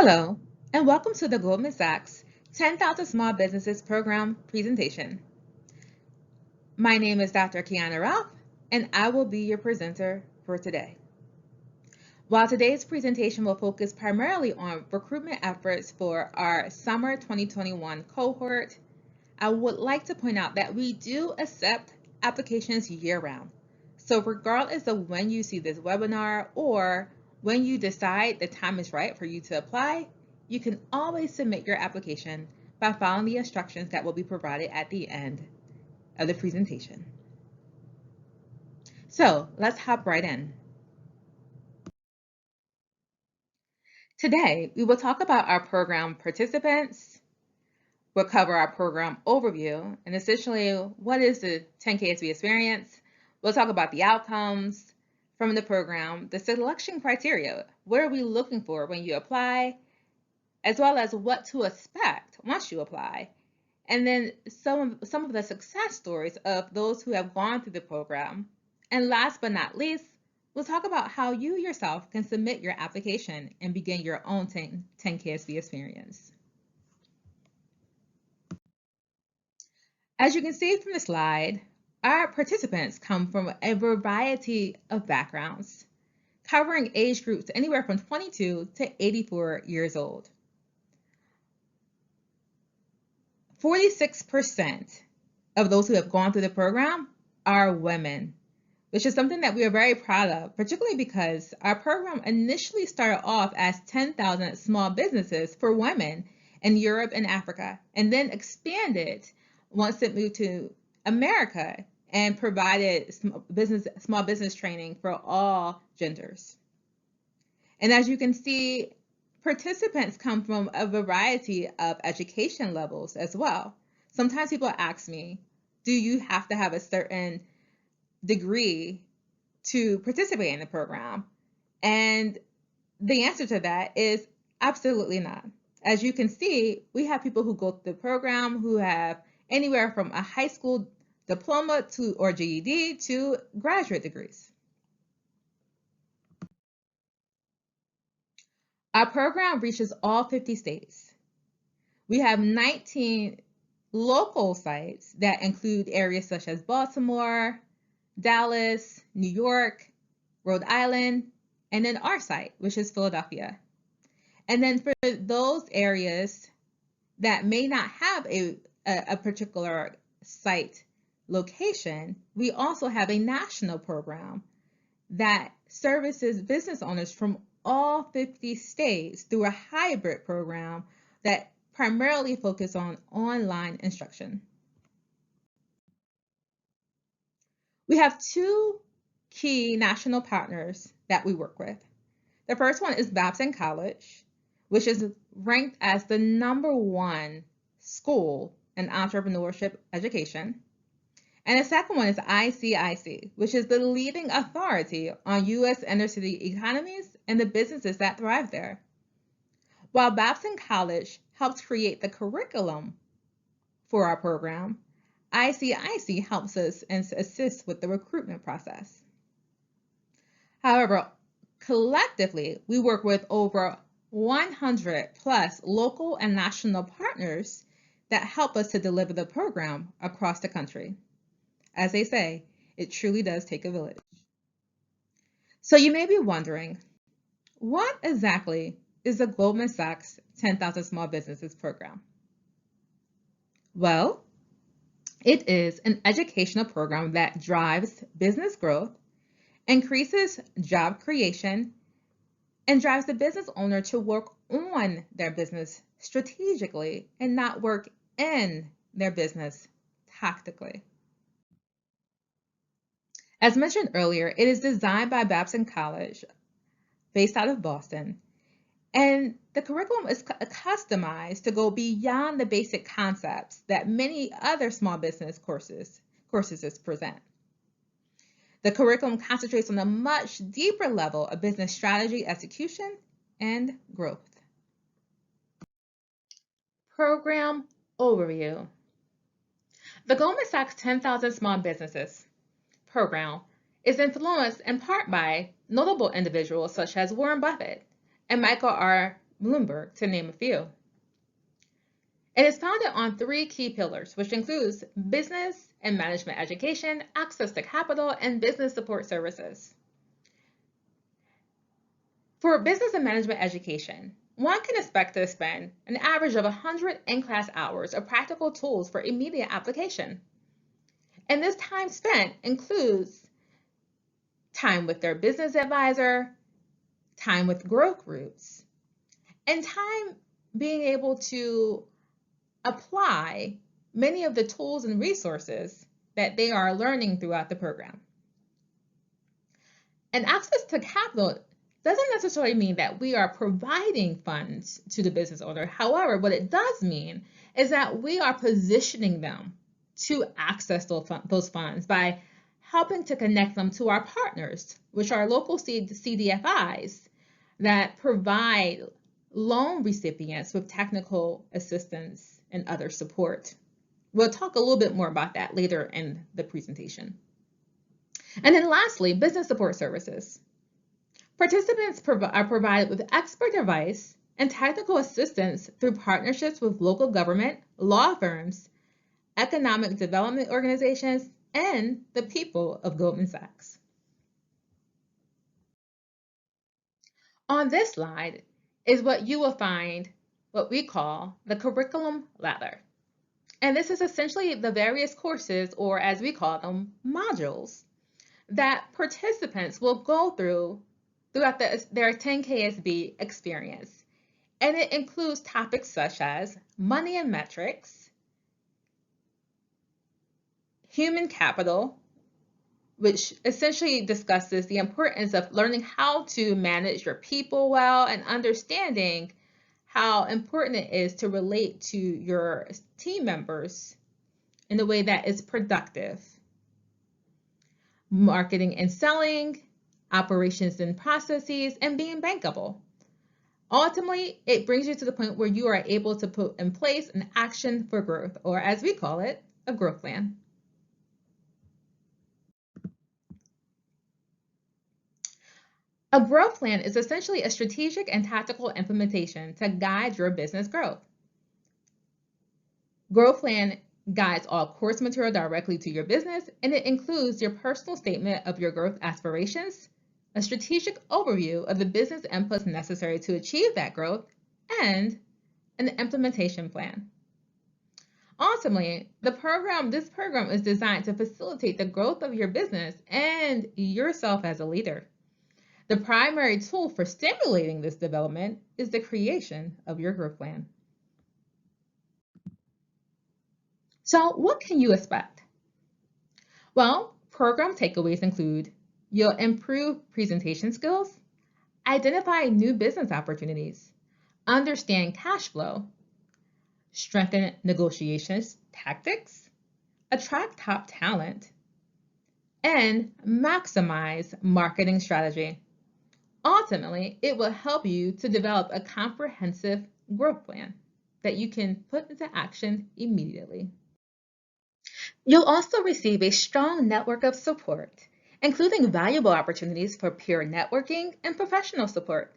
Hello, and welcome to the Goldman Sachs 10,000 Small Businesses Program presentation. My name is Dr. Kiana Ralph, and I will be your presenter for today. While today's presentation will focus primarily on recruitment efforts for our summer 2021 cohort, I would like to point out that we do accept applications year-round. So regardless of when you see this webinar or when you decide the time is right for you to apply, you can always submit your application by following the instructions that will be provided at the end of the presentation. So let's hop right in. Today, we will talk about our program participants. We'll cover our program overview and essentially what is the 10KSB experience. We'll talk about the outcomes from the program, the selection criteria, what are we looking for when you apply, as well as what to expect once you apply, and then some of the success stories of those who have gone through the program. And last but not least, we'll talk about how you yourself can submit your application and begin your own 10KSB experience. As you can see from the slide, our participants come from a variety of backgrounds, covering age groups anywhere from 22 to 84 years old. 46% of those who have gone through the program are women, which is something that we are very proud of, particularly because our program initially started off as 10,000 small businesses for women in Europe and Africa, and then expanded once it moved to America and provided small business training for all genders. And as you can see, participants come from a variety of education levels as well. Sometimes people ask me, do you have to have a certain degree to participate in the program? And the answer to that is absolutely not. As you can see, we have people who go through the program who have anywhere from a high school diploma to or GED to graduate degrees. Our program reaches all 50 states. We have 19 local sites that include areas such as Baltimore, Dallas, New York, Rhode Island, and then our site, which is Philadelphia. And then for those areas that may not have a particular site location, we also have a national program that services business owners from all 50 states through a hybrid program that primarily focuses on online instruction. We have two key national partners that we work with. The first one is Babson College, which is ranked as the #1 school in entrepreneurship education. And the second one is ICIC, which is the leading authority on U.S. inner-city economies and the businesses that thrive there. While Babson College helps create the curriculum for our program, ICIC helps us and assists with the recruitment process. However, collectively, we work with over 100 plus local and national partners that help us to deliver the program across the country. As they say, it truly does take a village. So you may be wondering, what exactly is the Goldman Sachs 10,000 Small Businesses Program? Well, it is an educational program that drives business growth, increases job creation, and drives the business owner to work on their business strategically and not work in their business tactically. As mentioned earlier, it is designed by Babson College, based out of Boston, and the curriculum is customized to go beyond the basic concepts that many other small business courses present. The curriculum concentrates on a much deeper level of business strategy, execution, and growth. Program overview. The Goldman Sachs 10,000 Small Businesses program is influenced in part by notable individuals such as Warren Buffett and Michael R. Bloomberg, to name a few. It is founded on three key pillars, which includes business and management education, access to capital, and business support services. For business and management education, one can expect to spend an average of 100 in-class hours of practical tools for immediate application. And this time spent includes time with their business advisor, time with growth groups, and time being able to apply many of the tools and resources that they are learning throughout the program. And access to capital doesn't necessarily mean that we are providing funds to the business owner. However, what it does mean is that we are positioning them to access those funds by helping to connect them to our partners, which are local CDFIs that provide loan recipients with technical assistance and other support. We'll talk a little bit more about that later in the presentation. And then lastly, business support services. Participants are provided with expert advice and technical assistance through partnerships with local government, law firms, economic development organizations, and the people of Goldman Sachs. On this slide is what you will find what we call the curriculum ladder. And this is essentially the various courses, or as we call them, modules, that participants will go throughout their 10KSB experience. And it includes topics such as money and metrics, human capital, which essentially discusses the importance of learning how to manage your people well and understanding how important it is to relate to your team members in a way that is productive. Marketing and selling, operations and processes, and being bankable. Ultimately, it brings you to the point where you are able to put in place an action for growth, or as we call it, a growth plan. A growth plan is essentially a strategic and tactical implementation to guide your business growth. Growth plan guides all course material directly to your business, and it includes your personal statement of your growth aspirations, a strategic overview of the business inputs necessary to achieve that growth, and an implementation plan. Ultimately, this program is designed to facilitate the growth of your business and yourself as a leader. The primary tool for stimulating this development is the creation of your growth plan. So what can you expect? Well, program takeaways include you'll improve presentation skills, identify new business opportunities, understand cash flow, strengthen negotiations tactics, attract top talent, and maximize marketing strategy. Ultimately, it will help you to develop a comprehensive growth plan that you can put into action immediately. You'll also receive a strong network of support, including valuable opportunities for peer networking and professional support.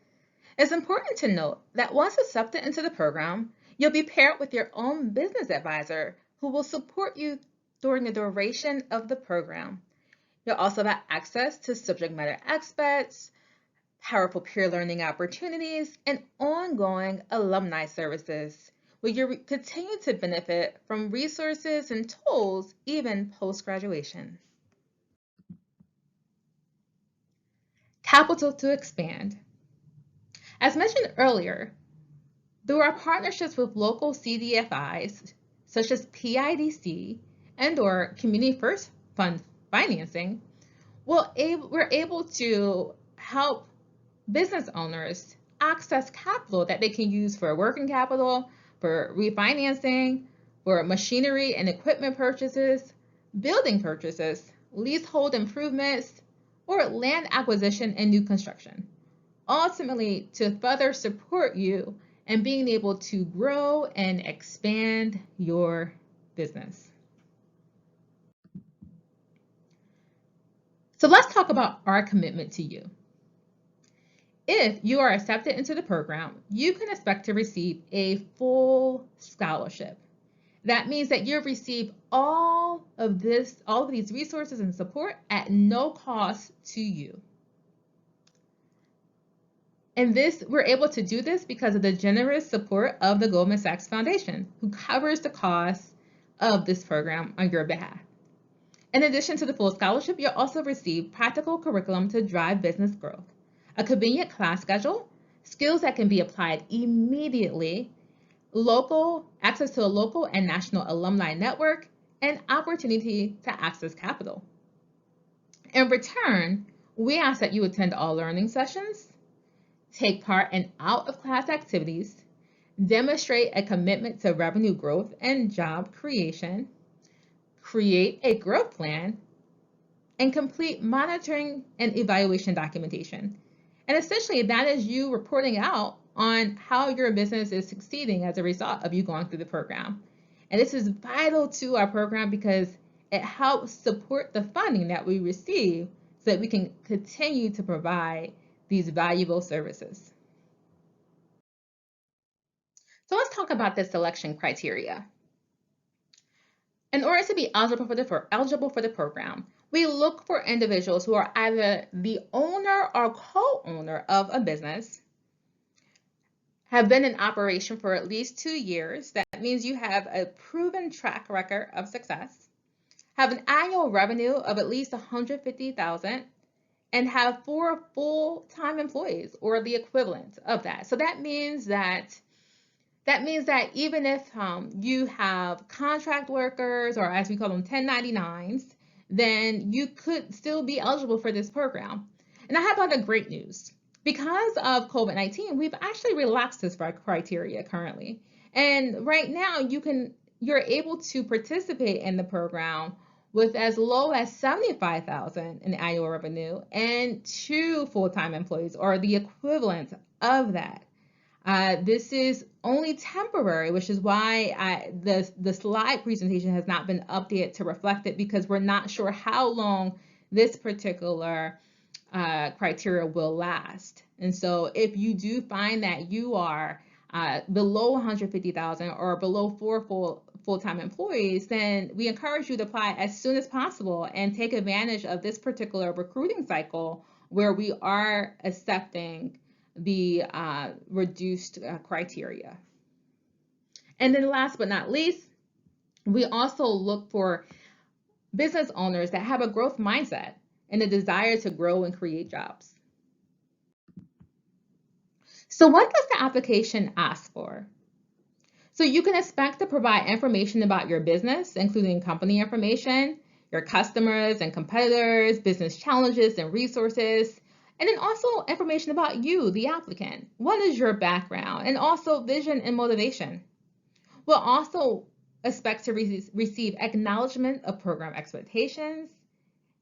It's important to note that once accepted into the program, you'll be paired with your own business advisor who will support you during the duration of the program. You'll also have access to subject matter experts, powerful peer learning opportunities, and ongoing alumni services, where you continue to benefit from resources and tools even post-graduation. Capital to expand. As mentioned earlier, through our partnerships with local CDFIs, such as PIDC and/or Community First Fund financing, we're able to help business owners access capital that they can use for working capital, for refinancing, for machinery and equipment purchases, building purchases, leasehold improvements, or land acquisition and new construction. Ultimately, to further support you in being able to grow and expand your business. So let's talk about our commitment to you. If you are accepted into the program, you can expect to receive a full scholarship. That means that you'll receive all of these resources and support at no cost to you. And we're able to do this because of the generous support of the Goldman Sachs Foundation, who covers the cost of this program on your behalf. In addition to the full scholarship, you'll also receive practical curriculum to drive business growth, a convenient class schedule, skills that can be applied immediately, access to a local and national alumni network, and opportunity to access capital. In return, we ask that you attend all learning sessions, take part in out-of-class activities, demonstrate a commitment to revenue growth and job creation, create a growth plan, and complete monitoring and evaluation documentation. And essentially, that is you reporting out on how your business is succeeding as a result of you going through the program. And this is vital to our program because it helps support the funding that we receive so that we can continue to provide these valuable services. So let's talk about the selection criteria. In order to be eligible for the program, we look for individuals who are either the owner or co-owner of a business, have been in operation for at least 2 years. That means you have a proven track record of success, have an annual revenue of at least $150,000, and have 4 full-time employees or the equivalent of that. So that means that even if you have contract workers, or as we call them 1099s, then you could still be eligible for this program. And I have other great news. Because of COVID-19, we've actually relaxed this criteria currently. And right now you're able to participate in the program with as low as $75,000 in annual revenue and 2 full-time employees, or the equivalent of that. This is only temporary, which is why the slide presentation has not been updated to reflect it, because we're not sure how long this particular criteria will last. And so if you do find that you are below 150,000 or below 4 full-time employees, then we encourage you to apply as soon as possible and take advantage of this particular recruiting cycle where we are accepting the reduced criteria. And then last but not least, we also look for business owners that have a growth mindset and a desire to grow and create jobs. So what does the application ask for? So you can expect to provide information about your business, including company information, your customers and competitors, business challenges and resources, and then also information about you, the applicant. What is your background? And also vision and motivation. We'll also expect to receive acknowledgement of program expectations.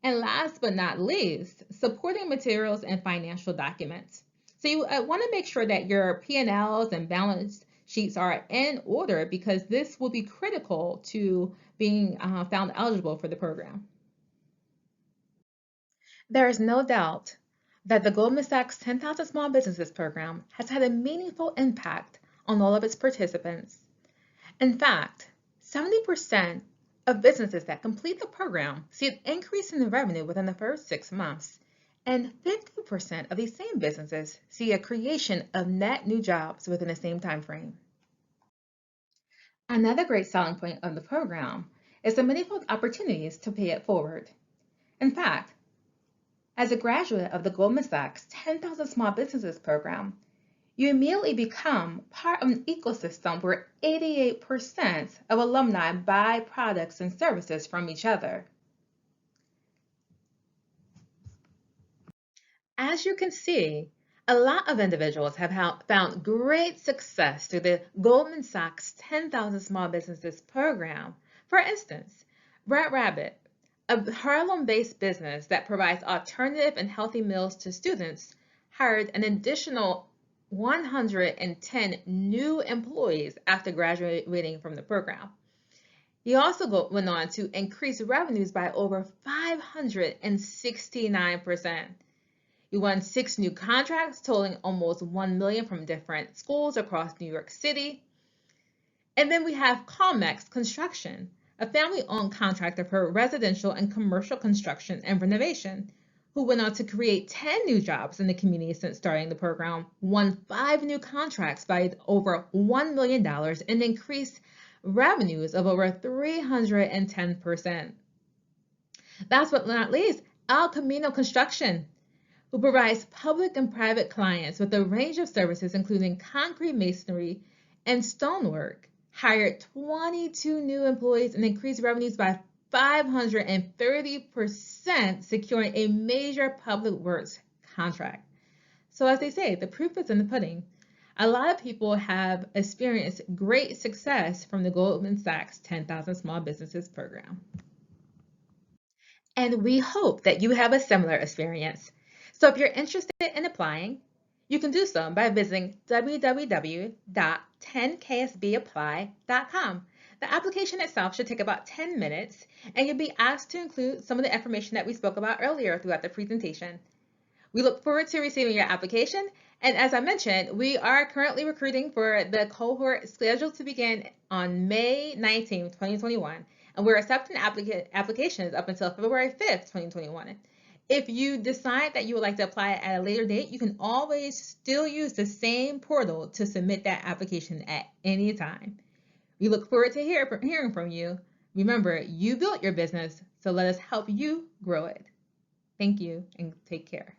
And last but not least, supporting materials and financial documents. So you want to make sure that your P&Ls and balance sheets are in order, because this will be critical to being found eligible for the program. There is no doubt that the Goldman Sachs 10,000 Small Businesses program has had a meaningful impact on all of its participants. In fact, 70% of businesses that complete the program see an increase in the revenue within the first 6 months, and 50% of these same businesses see a creation of net new jobs within the same time frame. Another great selling point of the program is the manifold opportunities to pay it forward. In fact, as a graduate of the Goldman Sachs 10,000 Small Businesses program, you immediately become part of an ecosystem where 88% of alumni buy products and services from each other. As you can see, a lot of individuals have found great success through the Goldman Sachs 10,000 Small Businesses program. For instance, Red Rabbit, a Harlem-based business that provides alternative and healthy meals to students, hired an additional 110 new employees after graduating from the program. He also went on to increase revenues by over 569%. We won 6 new contracts totaling almost $1 million from different schools across New York City. And then we have Comex Construction, a family-owned contractor for residential and commercial construction and renovation, who went on to create 10 new jobs in the community since starting the program, won 5 new contracts valued over $1 million, and increased revenues of over 310%. Last but not least, El Camino Construction, who provides public and private clients with a range of services including concrete masonry and stonework, hired 22 new employees and increased revenues by 530%, securing a major public works contract. So as they say, the proof is in the pudding. A lot of people have experienced great success from the Goldman Sachs 10,000 Small Businesses program. And we hope that you have a similar experience. So if you're interested in applying, you can do so by visiting www.10ksbapply.com. The application itself should take about 10 minutes, and you'll be asked to include some of the information that we spoke about earlier throughout the presentation. We look forward to receiving your application, and as I mentioned, we are currently recruiting for the cohort scheduled to begin on May 19, 2021, and we're accepting applications up until February 5th, 2021. If you decide that you would like to apply at a later date, you can always still use the same portal to submit that application at any time. We look forward to hearing from you. Remember, you built your business, so let us help you grow it. Thank you and take care.